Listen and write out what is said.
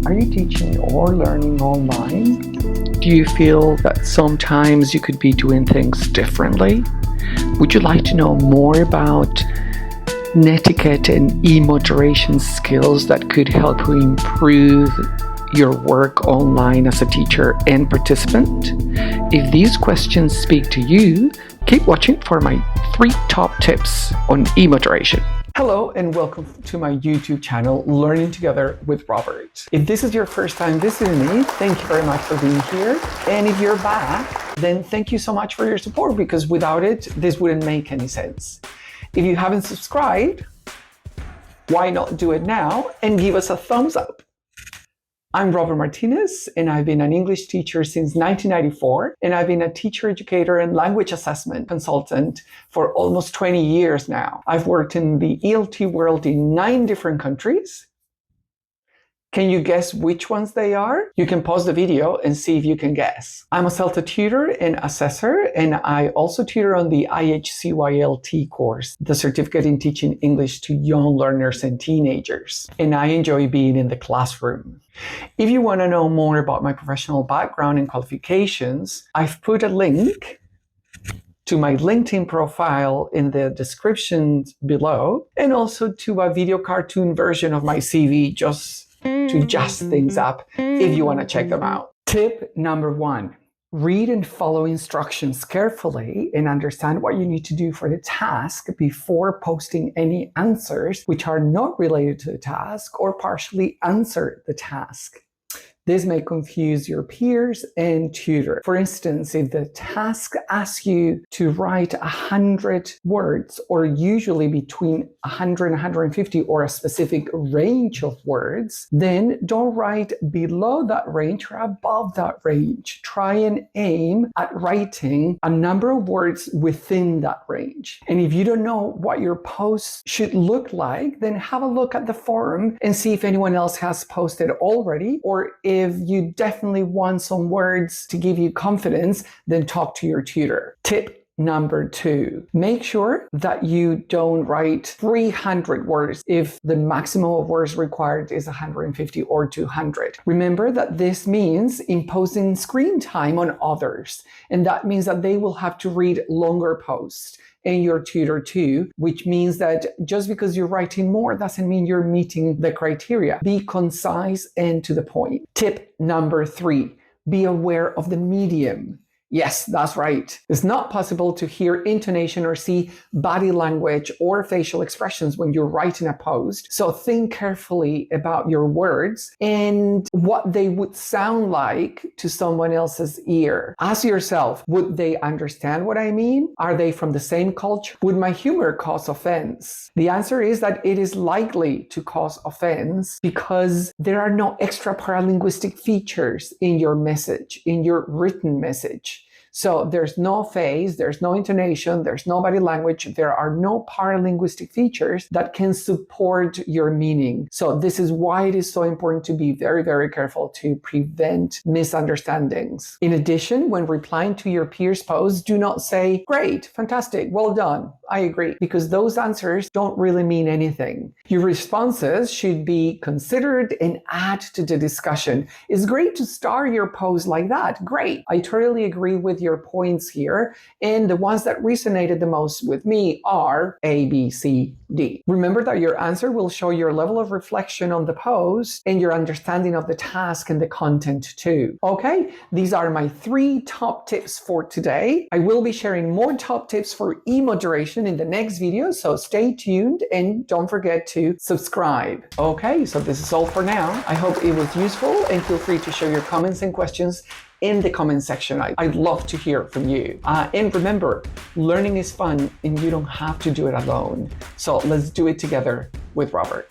Are you teaching or learning online? Do you feel that sometimes you could be doing things differently? Would you like to know more about netiquette and e-moderation skills that could help you improve your work online as a teacher and participant? If these questions speak to you, keep watching for my 3 top tips on e-moderation. Hello and welcome to my YouTube channel, Learning Together with Robert. If this is your first time visiting me, thank you very much for being here. And if you're back, then thank you so much for your support, because without it, this wouldn't make any sense. If you haven't subscribed, why not do it now and give us a thumbs up? I'm Robert Martinez, and I've been an English teacher since 1994, and I've been a teacher, educator, and language assessment consultant for almost 20 years now. I've worked in the ELT world in 9 different countries. Can you guess which ones they are? You can pause the video and see if you can guess. I'm a CELTA tutor and assessor, and I also tutor on the IHCYLT course, the Certificate in Teaching English to Young Learners and Teenagers. And I enjoy being in the classroom. If you want to know more about my professional background and qualifications, I've put a link to my LinkedIn profile in the description below, and also to a video cartoon version of my CV just to jazz things up if you want to check them out. Tip number 1. Read and follow instructions carefully and understand what you need to do for the task before posting any answers which are not related to the task or partially answer the task. This may confuse your peers and tutor. For instance, if the task asks you to write 100 words, or usually between 100 and 150, or a specific range of words, then don't write below that range or above that range. Try and aim at writing a number of words within that range. And if you don't know what your post should look like, then have a look at the forum and see if anyone else has posted already, or if you definitely want some words to give you confidence, then talk to your tutor. Tip number 2, make sure that you don't write 300 words if the maximum of words required is 150 or 200. Remember that this means imposing screen time on others, and that means that they will have to read longer posts, and your tutor too, which means that just because you're writing more doesn't mean you're meeting the criteria. Be concise and to the point. Tip number 3, be aware of the medium. Yes, that's right. It's not possible to hear intonation or see body language or facial expressions when you're writing a post. So think carefully about your words and what they would sound like to someone else's ear. Ask yourself, would they understand what I mean? Are they from the same culture? Would my humor cause offense? The answer is that it is likely to cause offense because there are no extra paralinguistic features in your message, in your written message. So there's no phase, there's no intonation, there's no body language, there are no paralinguistic features that can support your meaning. So this is why it is so important to be very, very careful to prevent misunderstandings. In addition, when replying to your peers' posts, do not say, great, fantastic, well done, I agree, because those answers don't really mean anything. Your responses should be considered and add to the discussion. It's great to start your post like that. Great, I totally agree with your points here, and the ones that resonated the most with me are A, B, C, D. Remember that your answer will show your level of reflection on the post and your understanding of the task and the content too. Okay, these are my 3 top tips for today. I will be sharing more top tips for e-moderation in the next video, so stay tuned and don't forget to subscribe. Okay, so this is all for now. I hope it was useful, and feel free to share your comments and questions in the comment section. I'd love to hear from you. And remember, learning is fun and you don't have to do it alone. So let's do it together with Robert.